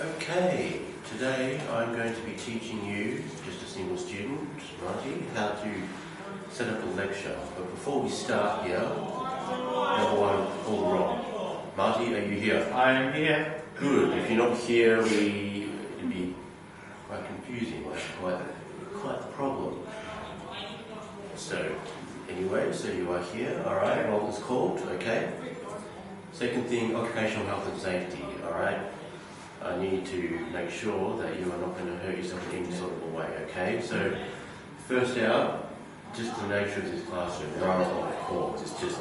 Okay, today I'm going to be teaching you, just a single student, Marty, how to set up a lecture. But before we start here, number one, all wrong. Marty, are you here? I am here. Good. If you're not here, it'd be quite confusing, quite the problem. So, anyway, so you are here, alright, roll is called, okay. Second thing, occupational health and safety, alright. I need to make sure that you are not going to hurt yourself in any sort of a way, okay? So, first out, just the nature of this classroom, there aren't a lot of cords, it's just,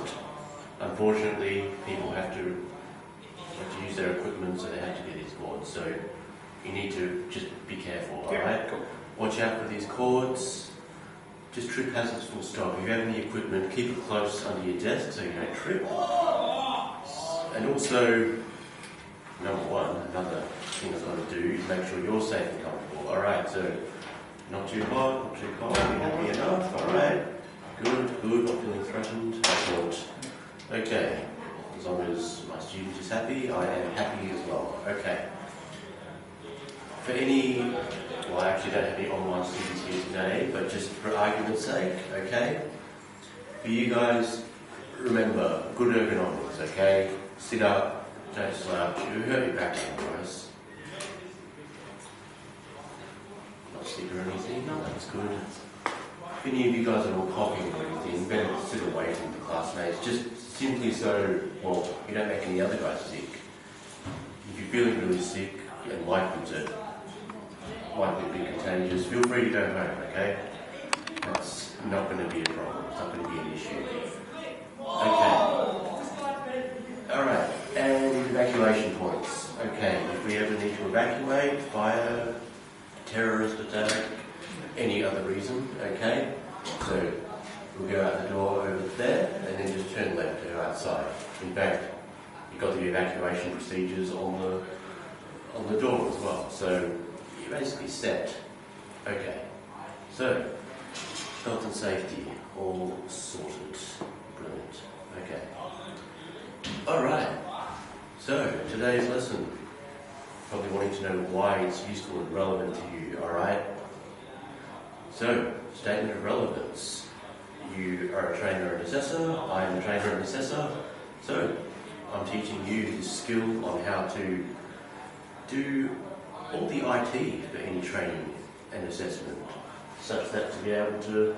unfortunately, people have to use their equipment, so they have to get these cords, so you need to just be careful, alright? Cool. Watch out for these cords, just trip hazards full stop. If you have any equipment, keep it close under your desk so you don't trip. And also, number one, another thing I've got to do is make sure you're safe and comfortable. Alright, so not too hot, not too cold, you're happy enough, alright. Good, not feeling threatened. Excellent. Okay, as long as my student is happy, I am happy as well. Okay. For any, well, I actually don't have any online students here today, but just for argument's sake, okay? For you guys, remember, good ergonomics, okay? Sit up, don't slouch, you hurt your back otherwise. Not sick or anything, that's good. If any of you guys are all coughing or anything, better sit away from the classmates, just simply so, well, you don't make any other guys sick. If you're feeling really sick and likely to be contagious, feel free to go home, okay? That's not going to be a problem, it's not going to be an issue. Okay. Alright, and evacuation points. Okay, if we ever need to evacuate, fire, terrorist attack, any other reason, okay? So, we'll go out the door over there, and then just turn left to go outside. In fact, you've got the evacuation procedures on the door as well, so you're basically set. Okay, so health and safety, all sorted. Brilliant. Okay. Alright, so today's lesson, probably wanting to know why it's useful and relevant to you, alright? So, statement of relevance. You are a trainer and assessor, I am a trainer and assessor, so I'm teaching you this skill on how to do all the IT for any training and assessment, such that to be able to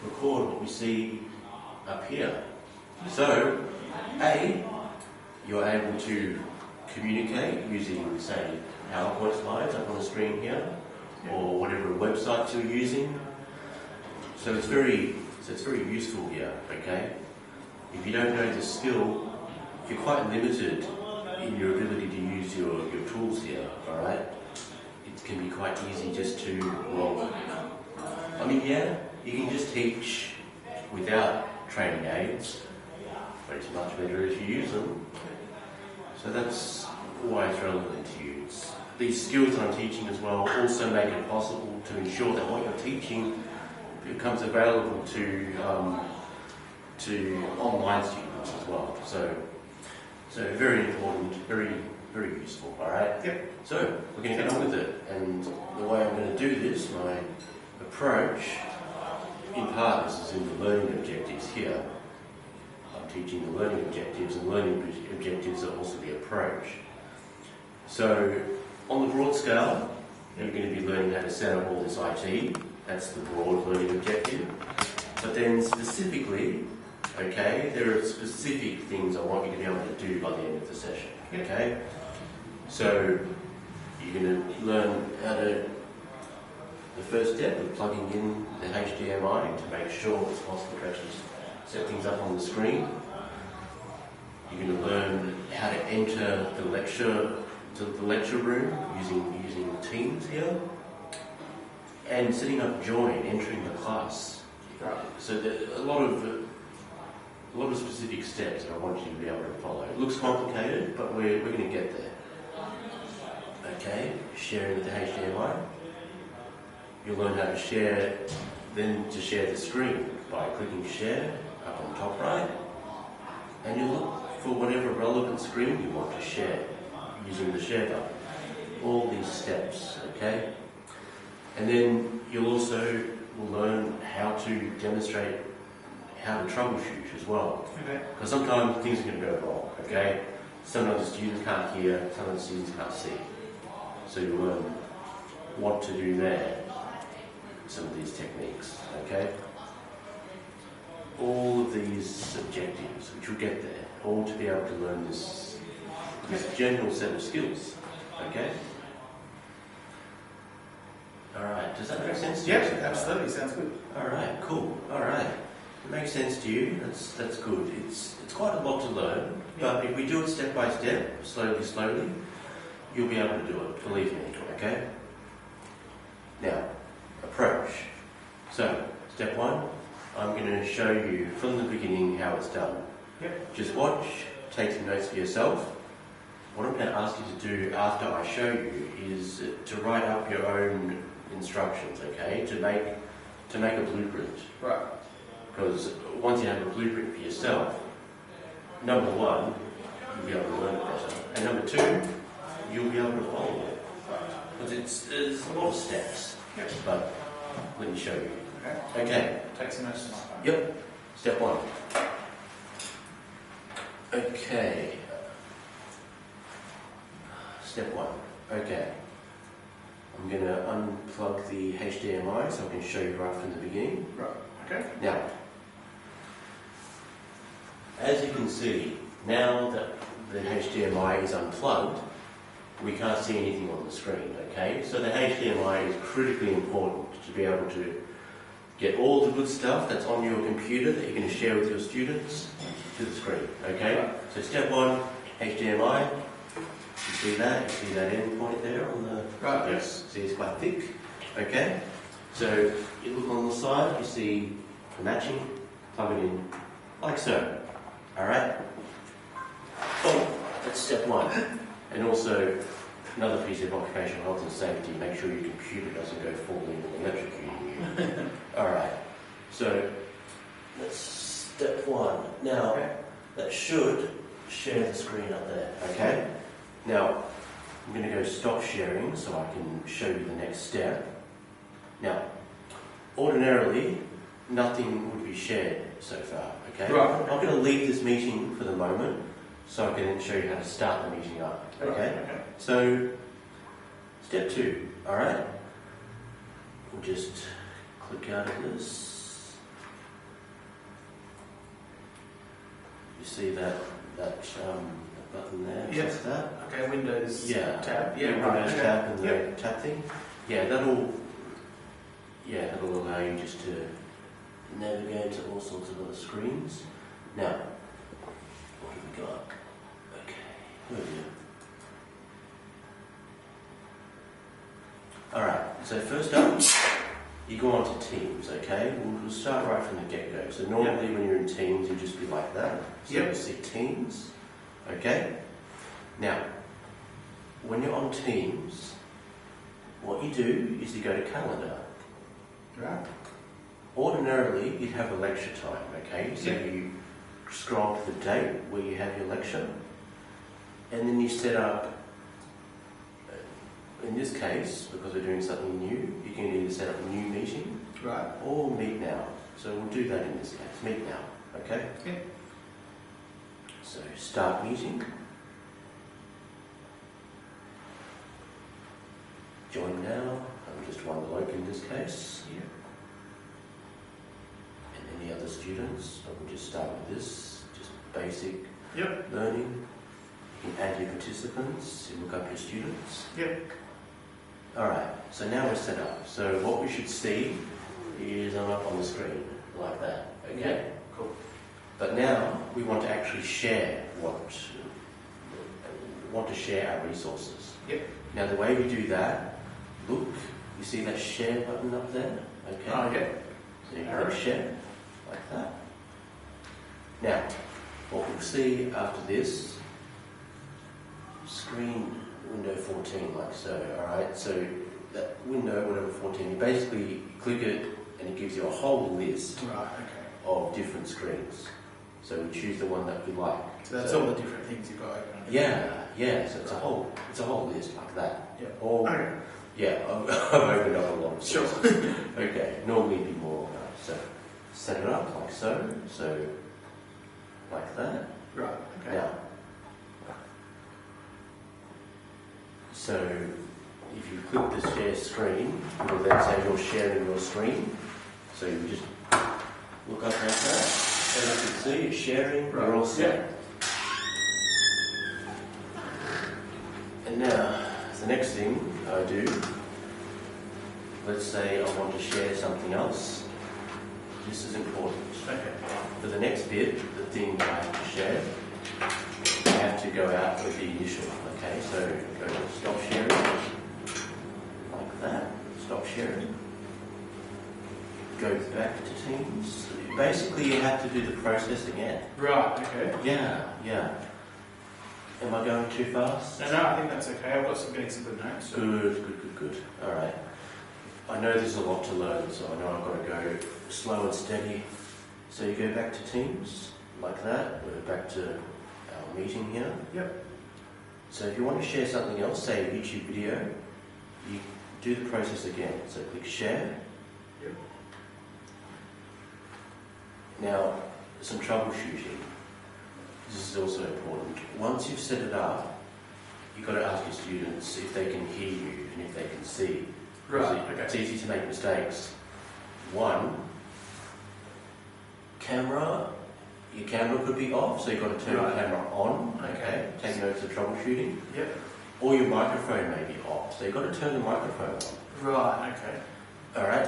record what we see up here. So, A, you're able to communicate using, say, PowerPoint slides up on the screen here, or whatever websites you're using. So it's very useful here, okay? If you don't know the skill, you're quite limited in your ability to use your tools here, alright? It can be quite easy just to, well, I mean, yeah, you can just teach without training aids, but it's much better if you use them. So that's why it's relevant to you. These skills that I'm teaching as well also make it possible to ensure that what you're teaching becomes available to online students as well. So very important, very useful, alright? Yep. So we're going to get on with it, and the way I'm going to do this, my approach, in part this is in the learning objectives here. I'm teaching the learning objectives, and learning objectives are also the approach. So on the broad scale, you're going to be learning how to set up all this IT. That's the broad learning objective. But then specifically, okay, there are specific things I want you to be able to do by the end of the session, okay? So you're going to learn how to, the first step of plugging in the HDMI to make sure it's possible to actually set things up on the screen. You're going to learn how to enter the lecture room using Teams here, and setting up join, entering the class. Right. So there are a lot of specific steps that I want you to be able to follow. It looks complicated, but we're going to get there. Okay, sharing with the HDMI. You'll learn how to share, then to share the screen by clicking share up on top right, and you look for whatever relevant screen you want to share using the share button. all these steps, okay? And then you'll also will learn how to demonstrate how to troubleshoot as well. Okay. Because sometimes things are going to go wrong, okay? Sometimes the students can't hear, sometimes the students can't see. So you learn what to do there, some of these techniques, okay? All of these objectives, which will get there, all to be able to learn this general set of skills, okay? Alright, does that make sense to you? Yeah, absolutely, sounds good. Alright, cool, alright. It makes sense to you, that's good. It's quite a lot to learn, but if we do it step by step, slowly, you'll be able to do it, believe me, okay? Now, approach. So, step one, I'm going to show you from the beginning how it's done. Yep. Just watch, take some notes for yourself. What I'm going to ask you to do after I show you is to write up your own instructions, okay? To make a blueprint. Right. Because once you have a blueprint for yourself, number one, you'll be able to learn it better. And number two, you'll be able to follow it. Because there's a lot of steps. Yep. But let me show you. Okay. Okay. Take some notes on my phone. Yep. Step one. Okay. Step one. Okay. I'm going to unplug the HDMI so I can show you right from the beginning. Right. Okay. Now, as you can see, now that the HDMI is unplugged, we can't see anything on the screen, okay? So the HDMI is critically important to be able to get all the good stuff that's on your computer that you're going to share with your students to the screen, okay? Right. So step one, HDMI. You see that? You see that end point there on the... Right, yes. See, it's quite thick, okay? So you look on the side, you see the matching, plug it in, like so, alright? Oh, that's step one. And also, another piece of occupational health and safety, make sure your computer doesn't go falling and electrocuting you. Alright, so that's step one. Now, that should share the screen up there, okay? Now, I'm going to go stop sharing so I can show you the next step. Now, ordinarily, nothing would be shared so far, okay? Right. I'm going to leave this meeting for the moment so I can then show you how to start the meeting up, okay? Right, okay. So, step two, alright? We'll just click out of this. You see that button there? Yes. What's that? Okay, Windows tab. Yeah, right. Windows Okay. tab and the Yep. tab thing. Yeah, that'll allow you just to navigate to all sorts of other screens. Now, what have we got? Okay, where are you? Alright, so first up, you go on to Teams, okay? We'll start right from the get-go. So normally when you're in Teams, you just be like that. So Yep. you see Teams, okay? Now, when you're on Teams, what you do is you go to Calendar. Right. Ordinarily, you'd have a lecture time, okay? So Yep. you scroll to the date where you have your lecture, and then you set up, in this case, because we're doing something new, you can either set up a new meeting Right. or Meet Now. So we'll do that in this case, Meet Now, okay? Yeah. So start meeting. Join now. I'm just one bloke in this case. Yeah. And any other students, I will just start with this, just basic Yep. learning. You can add your participants, you look up your students. Yep. Alright, so now we're set up. So what we should see is I'm up on the screen, like that, okay? Cool. But now we want to actually share our resources. Yep. Now the way we do that, look, you see that share button up there? Okay. Oh, yeah. So you click share, like that. Now, what we'll see after this, screen window 14, like so, alright? So that window, whatever 14, you basically click it and it gives you a whole list Right, okay. of different screens. So we choose the one that we like. So that's all the different things you've got open. Yeah, yeah. So it's a whole list like that. Yeah. All, Okay. yeah. I've opened up a lot of Sure. sources. Okay. Normally it'd be more so set it up like so, like that. Right. Okay. Now, so if you click the share screen, it will then say you're sharing your screen. So you just look up like that. As you can see, it's sharing. Right. You're all set. And now, the next thing I do, let's say I want to share something else. This is important. Okay. For the next bit, the thing I have to share, I have to go out with the initial. Okay, so go to stop sharing, like that. Stop sharing. Go back to Teams. Basically, you have to do the process again. Right. Okay. Yeah. Am I going too fast? No, I think that's okay. I've got getting some good notes. So. Good. All right. I know there's a lot to learn, so I know I've got to go slow and steady. So you go back to Teams, like that. We're back to our meeting here. Yep. So if you want to share something else, say a YouTube video, you do the process again. So click share. Yep. Now, some troubleshooting. This is also important. Once you've set it up, you've got to ask your students if they can hear you and if they can see. Right. It's Okay. easy to make mistakes. One, your camera could be off, so you've got to turn Right. the camera on. Okay. Take notes of troubleshooting. Yep. Or your microphone may be off, so you've got to turn the microphone on. Right. Okay. All right.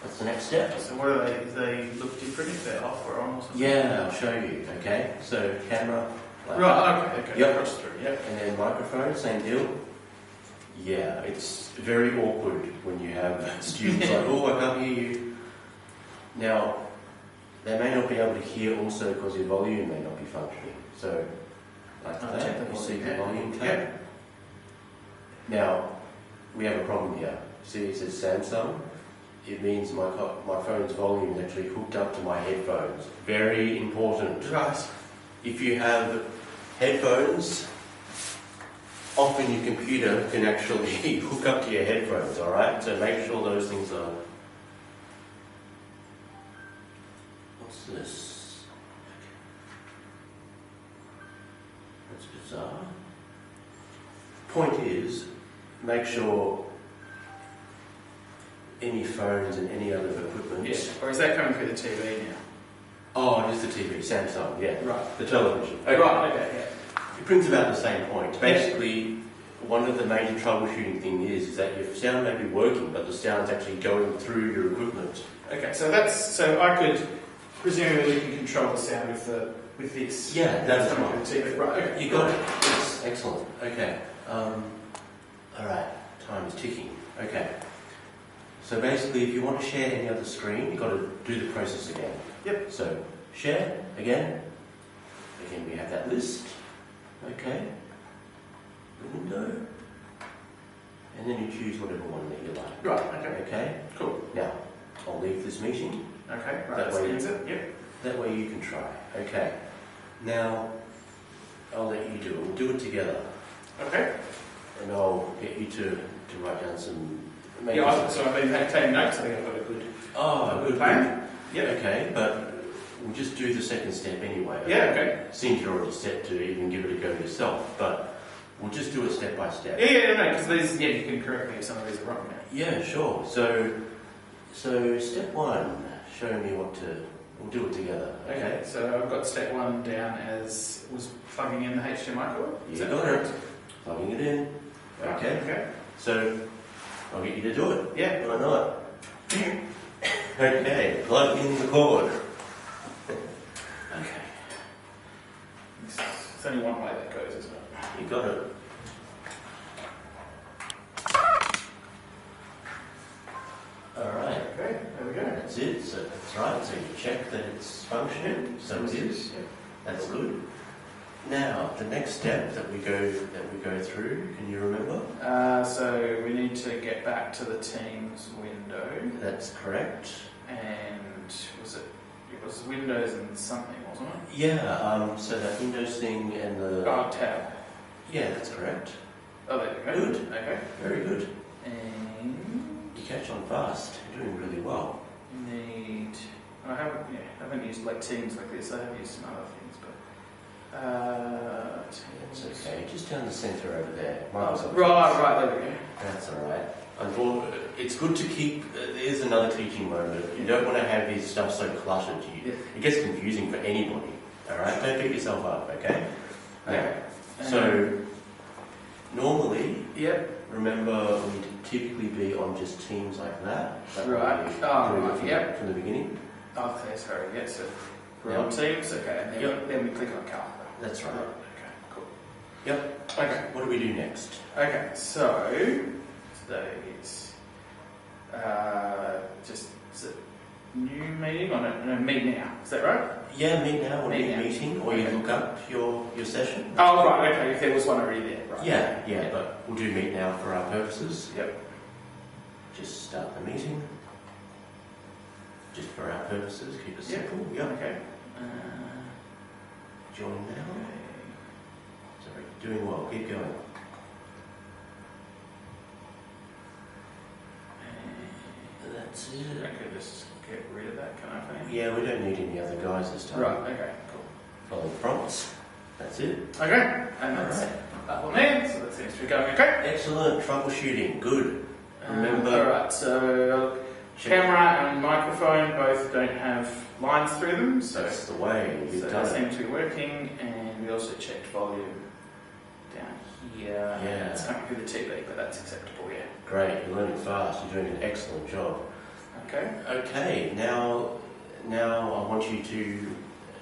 What's the next step? So what are they? Do they look different if they're off or on or something? Yeah, I'll show you. Okay. So camera. Like Right. Okay. Yep. Cross through. Yep. And then microphone, same deal. Yeah, it's very awkward when you have students like, oh, I can't hear you. Now, they may not be able to hear also because your volume may not be functioning. So, like Check that, the you see volume, the yeah. volume tab. Yep. Now, we have a problem here. See, it says Samsung. It means my phone's volume is actually hooked up to my headphones. Very important. Right. If you have headphones, often your computer can actually hook up to your headphones, alright? So make sure those things are... What's this? That's bizarre. Point is, make sure any phones and any other equipment... Yes. Or is that coming through the TV now? Oh, it is the TV, Samsung, yeah. Right. The television. Okay. Right. Okay. Yeah. It brings about the same point. Basically, one of the major troubleshooting things is that your sound may be working, but the sound's actually going through your equipment. Okay. So I could presumably we can control the sound with this. Yeah, that's coming right. through the TV. Right. Okay. You got it. Yes, excellent. Okay. All right. Time is ticking. Okay. So basically, if you want to share any other screen, you've got to do the process again. Yep. So share again. Again, we have that list. Okay. The window. And then you choose whatever one that you like. Right. Okay. Okay. Cool. Now, I'll leave this meeting. Okay. Right. That Let's way use it. Yep. That way you can try. Okay. Now, I'll let you do it. We'll do it together. Okay. And I'll get you to write down some... Yeah. So I've been taking notes. I think I've got a good. Oh, good plan. Yeah. Okay, but we'll just do the second step anyway. Yeah. Okay. Seems you're already set to even give it a go yourself, but we'll just do it step by step. Yeah. No. Because these. Yeah. You can correct me if some of these are wrong. Yeah, sure. So step one, show me what to... We'll do it together. Okay. So I've got step one down as was plugging in the HDMI cord. Is You that got correct? it. Plugging it in. Right, Okay. Okay. So I'll get you to do it. Yeah. Why not? Okay, plug in the cord. Okay. It's only one way that goes, isn't it? You got it. Alright, Okay. There we go. that's it. So that's right. So you check that it's functioning. So it is. Yeah. That's good. Now, the next step that we go through, can you remember? So we need to get back to the Teams window, That's correct. and it was Windows and something, wasn't it? Yeah, so that Windows thing and the... Oh, tab. Yeah, that's correct. Oh, there we go. Good. Okay. Very good. And You catch on fast. You're doing really well. I haven't used like Teams like this. I have used some other things, but It's okay. Just down the centre over there. Right, there we go. That's all right. It's good to keep. There's another teaching moment. You don't want to have this stuff so cluttered. It gets confusing for anybody. All right. Don't beat yourself up. Okay. Okay. So normally, Yep. remember we'd typically be on just Teams like that. Right. Yep. From the beginning. Okay, sorry. Yeah, so we're on Teams. Okay, and then we click on calendar. That's right. Okay, cool. Yep. Okay. What do we do next? Okay, so today is just is it new meeting or no, meet now? Is that right? Yeah, meet now or Meet new now. meeting, or you look up your session. Oh, right. Okay, if there was one already there, right? Yeah, but we'll do meet now for our purposes. Yep. Just start the meeting. Just for our purposes, keep it Yep. simple. Yep. Okay. Join now. Sorry, doing well. Keep going. That's it. I could just get rid of that, can I? Think? Yeah, we don't need any other guys this time. Right. Okay. Cool. Follow the prompts. That's it. Okay. And that's that one there. So that seems to be going okay. Excellent. Troubleshooting. Good. Remember. All right. So camera and microphone both don't have lines through them. So That's the way you've that done it. seems to be working. And we also checked volume down here. Yeah. It's coming through the TV, but that's acceptable. Yeah. Great. You're learning fast. You're doing an excellent job. Okay. Okay. Now I want you to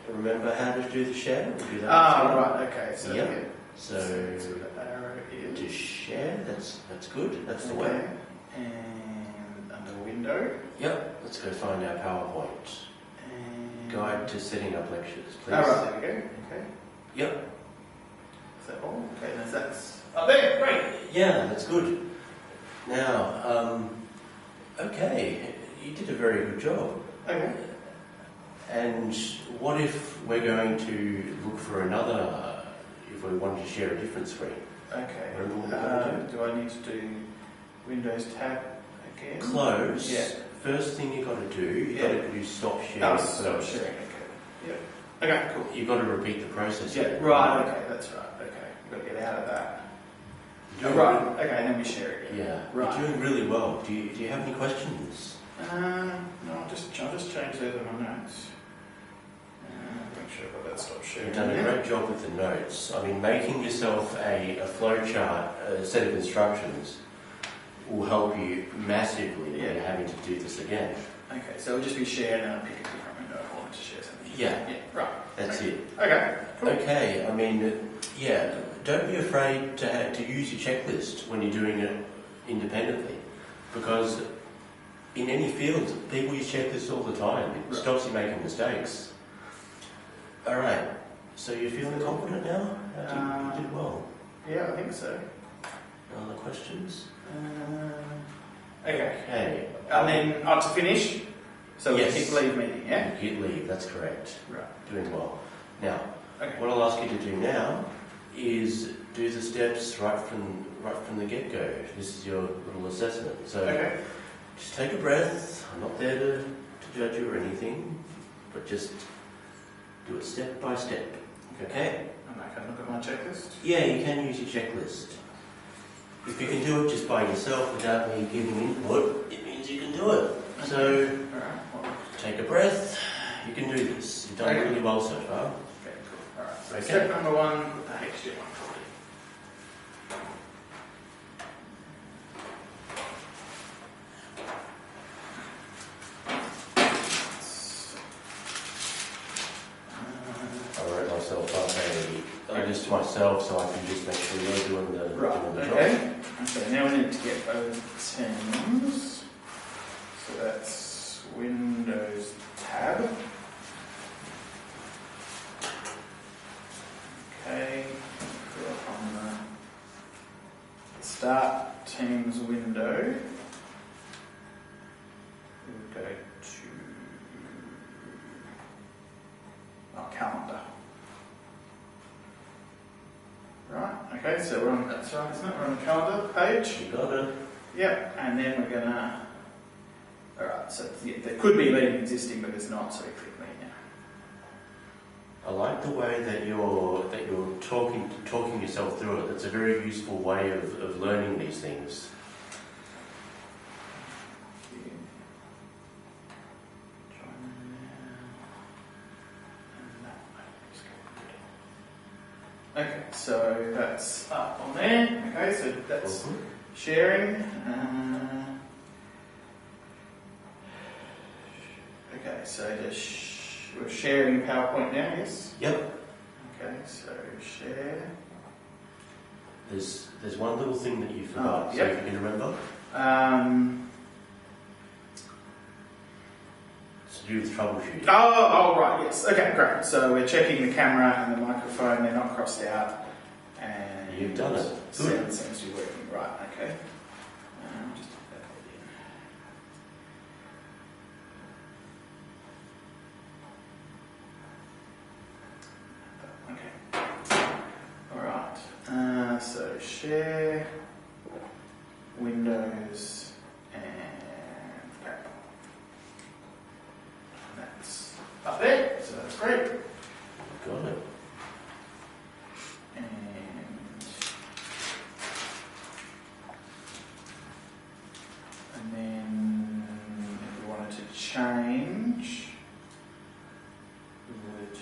remember how to do the share. We'll do that. Right. Okay. So Yep. yeah. So the arrow is to share. That's good. That's the okay. way. And under window. Yep. Let's go find our PowerPoint. And Guide to setting up lectures, please. right, there we go. Okay. Yep. Is that all? Okay, that's up there. Great. Yeah, that's good. Now, okay, you did a very good job. Okay. And what if we're going to look for another, if we wanted to share a different screen? Okay. Remember what we're going to Do I need to do Windows tab again? Close. Yeah. First thing you've got to do, you've got to do stop sharing. Oh, first. stop sharing. Okay. Yep. Okay, cool. You've got to repeat the process. Yeah, again. right, okay, that's right. Okay. You've got to get out of that. You're Right, okay, and then we share it again. Yeah, Right. you're doing really well. Do you have any questions? No, I'll just change those in my notes. Make sure I've got that stop sharing. You've done a great job with the notes. I mean, making yourself a flow chart, a set of instructions, will help you massively when you're having to do this again. Okay, so it'll just be shared and I'll pick a different window if I want to share something. Yeah, Right. that's it. Okay, cool. Okay, I mean, yeah, don't be afraid to use your checklist when you're doing it independently, because in any field, people use checklists all the time. It stops you making mistakes. All right, so you're feeling confident now? You did well. Yeah, I think so. No other questions? Okay. Okay. And then to finish, so Yes. we hit leave meeting, yeah? Hit leave, that's correct. Right. Doing well. Now, Okay. what I'll ask you to do now is do the steps right from the get-go. This is your little assessment. So Okay. just take a breath. I'm not there to judge you or anything, but just do it step by step. Okay? And I can look at my checklist. Yeah, you can use your checklist. If you can do it just by yourself without me giving input, it means you can do it. So Alright. Well, take a breath. You can do this. You've done Okay. really well so far. okay, cool. Alright. So Okay. step number one, put the HDMI cord I wrote myself up a list myself so I can just make sure you're doing the, doing the job. Okay. Okay, now we need to get over Teams. So that's Windows tab. Okay, go up on the Start Teams window. We'll go to calendar. Right, okay, that's right, isn't it? We're on the calendar page. You got it. Yep, and then we're gonna. Alright, so yeah, there could be leading existing, but there's not, so we click lead now. I like the way that you're talking yourself through it. That's a very useful way of learning these things. Okay, so that's up on there. Okay, so that's sharing. Okay, so we're sharing PowerPoint now, yes? Yep. Okay, so share. There's one little thing that you forgot. Yep. So if you can remember. It's to do with troubleshooting. Oh, right, yes. Okay, great. So we're checking the camera and the microphone. They're not crossed out. And You've done it. Sound seems to be working. Right, okay. Just put that in. Okay. All right. So share, Windows, and PowerPoint. That's up there, so that's great. Got it. And then if we wanted to change, we would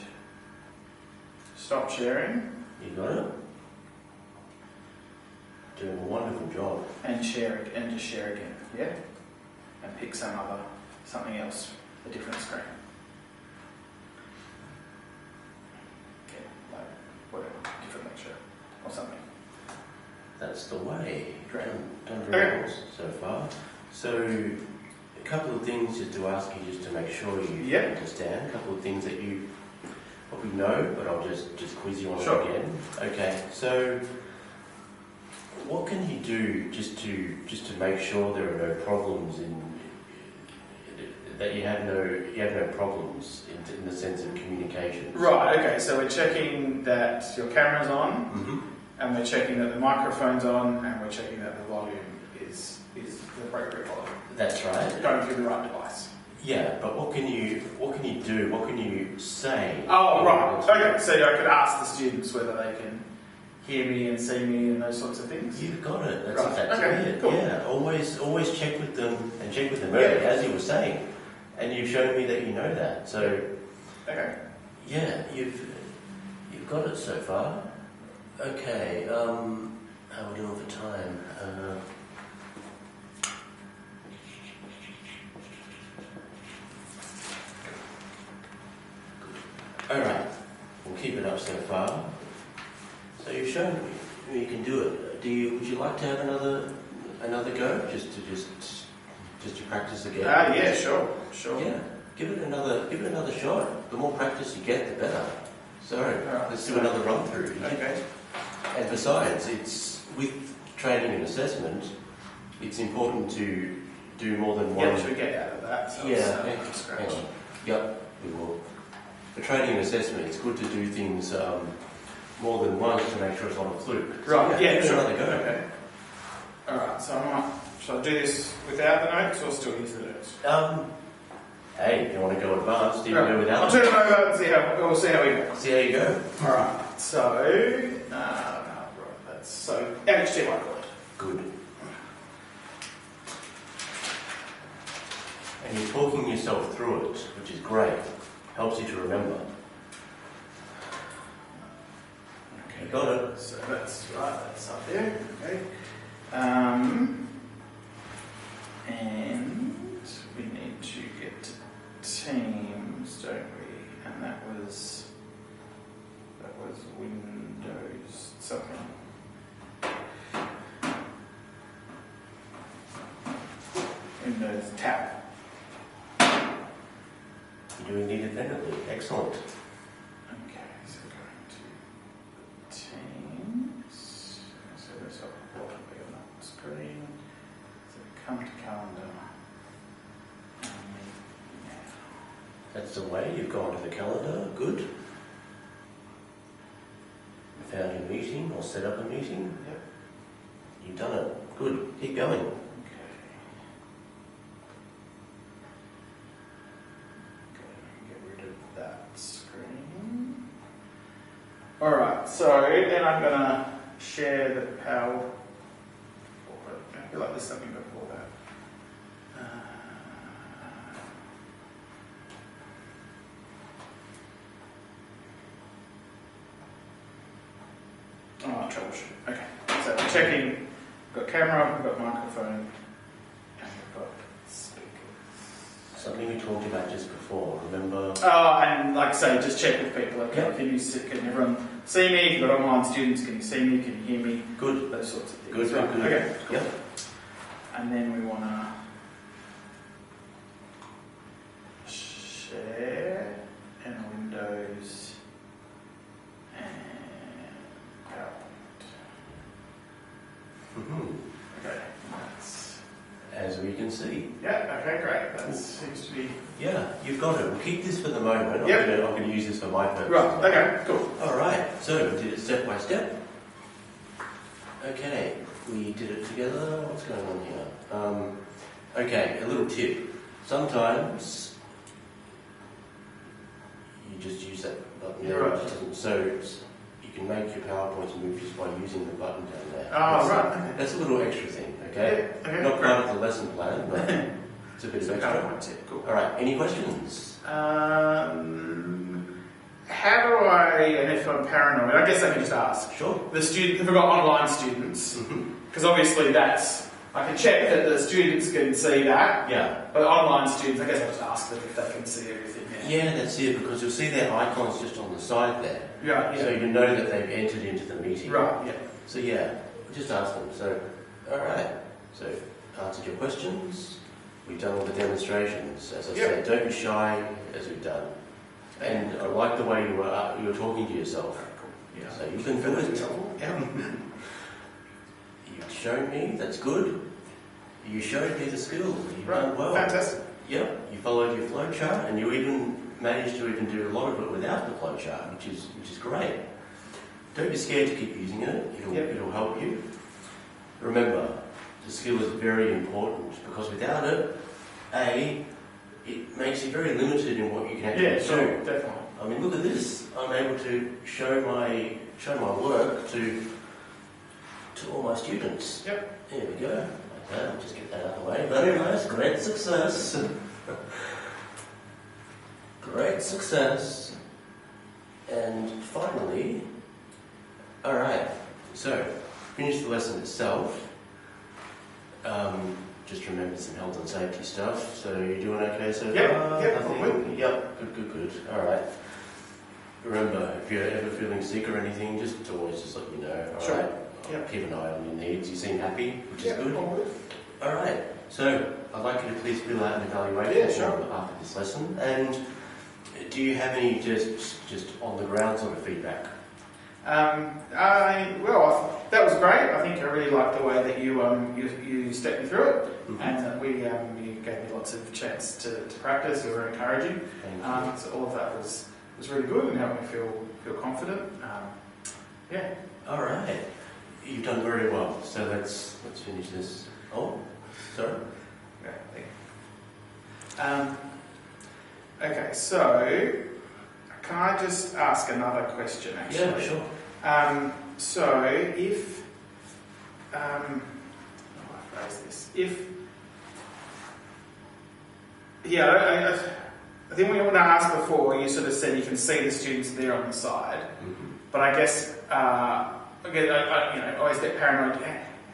stop sharing You got it. Doing a wonderful job. and share it and just share again, yeah? And pick something else, a different screen. Yeah, like whatever, different lecture or something. That's the way. Great. Done very well so far. So, a couple of things just to ask you, just to make sure you understand. A couple of things that you probably know, but I'll just quiz you on it again. Okay. So, what can you do just to make sure there are no problems that you have no problems in the sense of communication? Right. Okay. So we're checking that your camera's on. Mm-hmm. And we're checking that the microphone's on, and we're checking that the volume is the appropriate volume. That's right. Going through the right device. Yeah, but what can you do? What can you say? Oh, right. Okay, so I could ask the students whether they can hear me and see me and those sorts of things. You've got it. That's Right. exactly Okay, it. cool. Yeah, always check with them early, as you were saying, and you've shown me that you know that. So, okay. Yeah, you've got it so far. Okay, how are we doing for time? Alright, we'll keep it up so far. So you've shown me you can do it. Would you like to have another go? Just to practice again? Yeah, sure. Yeah, give it another shot. The more practice you get, the better. So, let's do another run through. Okay. And besides, it's with training and assessment, it's important to do more than one. Yeah, should we get out of that? So Hang on. Yep, we will. For training and assessment, it's good to do things more than once to make sure it's not a fluke. Right, yeah, sure. Another go. Okay. Alright, so shall I do this without the notes or still use the notes? Hey, if you want to go advanced, you can go without. I'll turn it over and we'll see how we go. See how you go. Alright, so that's HT whiteboard. Good. And you're talking yourself through it, which is great. Helps you to remember. Okay. You got it. So that's right, that's up there. Okay. And we need to get to Teams, don't we? And that was Windows something. Windows tab. You're doing it independently. Excellent. Okay, so going to Teams. So there's a lot of big on that screen. So come to calendar. That's the way. You've gone to the calendar. Good. You found your meeting or set up a meeting. Yep. Good. Keep going. Okay. Get rid of that screen. Alright, so then I'm going to share the power. I feel like there's something before that. Troubleshoot. Okay, so we're checking. We've got camera, we've got microphone, and we've got speakers. Something we talked about just before, remember? Oh, and like I say, just check with people. Okay, Yep. can everyone see me? If you've got online students, can you see me? Can you hear me? Good. Those sorts of things. Good, good, good. Okay, cool. Yep. And then we want to share and Windows and PowerPoint. Okay, that's... As we can see. Yeah, okay, great. That seems to be... Yeah, you've got it. We'll keep this for the moment. Yep. I'm going to use this for my purpose. Right, okay, cool. All right, so we did it step by step. Okay, we did it together. What's going on here? Okay, a little tip. Sometimes you just use that button there. Right. It doesn't- So you can make your PowerPoints move just by using the button down there. Oh, That's- right. Okay. That's a little extra thing, okay? Yeah, okay, Not great. part of the lesson plan, but it's a bit of extra. PowerPoint tip, cool. All right, any questions? How do I, and if I'm paranoid, I guess I can just ask. Sure. The student, if I've got online students, because obviously that's, I can check that the students can see that, Yeah. but online students, I guess I'll just ask them if they can see everything. Yeah, that's it, because you'll see their icons just on the side there. Yeah, So you know that they've entered into the meeting. Right, yeah. So yeah, just ask them. So, all right. So, answered your questions. We've done all the demonstrations. As I said, don't be shy, as we've done. And I like the way you were talking to yourself. Yeah. So you can do it. Yeah. You've shown me, that's good. You showed me the skills. You've Right, done well. fantastic. Yep, you followed your flow chart, and you even managed to even do a lot of it without the flow chart, which is great. Don't be scared to keep using it. It'll help you. Remember, the skill is very important because without it, it makes you very limited in what you can actually do. Sure, definitely. I mean, look at this. I'm able to show my work to all my students. Yep. There we go. Like that. I'll just get that out of the way. Very nice. Great success. Great success. And finally, all right. So, finish the lesson itself. Just remember some health and safety stuff. So you're doing okay so far? Yep, Nothing? Yep. Good. All right. Remember, if you're ever feeling sick or anything, just always just let me know. All Sure. right. Yep. Keep an eye on your needs. You seem happy, which is good. all good. All right. So I'd like you to please fill out an evaluation Yeah, sure. form after this lesson. And do you have any just on the ground sort of feedback? Well, that was great. I think I really liked the way that you stepped me through it, and that you gave me lots of chance to practice. You were encouraging. Thank you. So all of that was really good and helped me feel confident. Yeah. All right. You've done very well. So let's finish this. Oh, sorry. Okay. Thank you. Okay. So can I just ask another question? Actually. Yeah, sure. So if how do I phrase this? I think when I asked before, you sort of said you can see the students there on the side, but I guess again, I always get paranoid.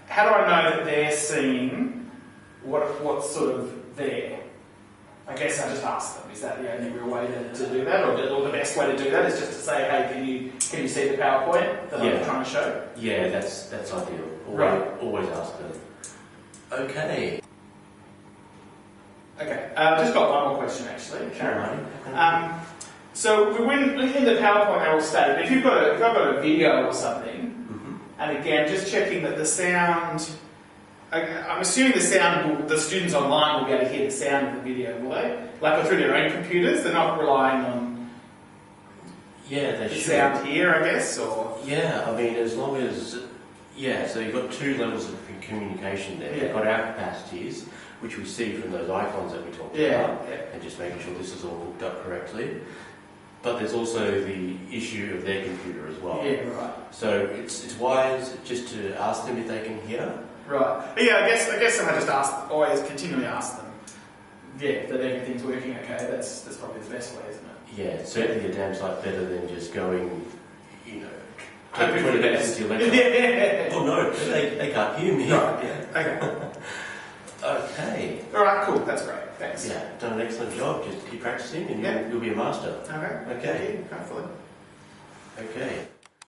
How do I know that they're seeing what's sort of there? I guess I just ask them. Is that the only real way to do that, or the best way to do that is just to say, hey, can you see the PowerPoint that I'm trying to show? Yeah, that's ideal. Always ask them. Okay. Okay, just got one more question actually. Sure. So when in the PowerPoint they're all static. If I've got a video or something, and again just checking that the sound. I'm assuming the students online will be able to hear the sound of the video, will they? Like through their own computers, they're not relying on Yeah, they the should. sound here, I guess, or Yeah, I mean, as long as Yeah, so you've got two levels of communication there. Yeah. You've got our capacities, which we see from those icons that we talked about, and just making sure this is all hooked up correctly. But there's also the issue of their computer as well. Yeah, right. So it's wise just to ask them if they can hear. Right. Yeah, I guess if I just always continually ask them, yeah, that everything's working okay, that's probably the best way, isn't it? Yeah, certainly a damn sight better than just going, you know, Hoping for 20 the minutes best. into your lecture. Yeah. Oh no, they can't hear me. Right. Yeah. Okay. Okay. Alright, cool, that's great. Thanks. Yeah, done an excellent job. Just keep practicing and Yeah. you'll be a master. Okay. Okay. Hopefully. Okay.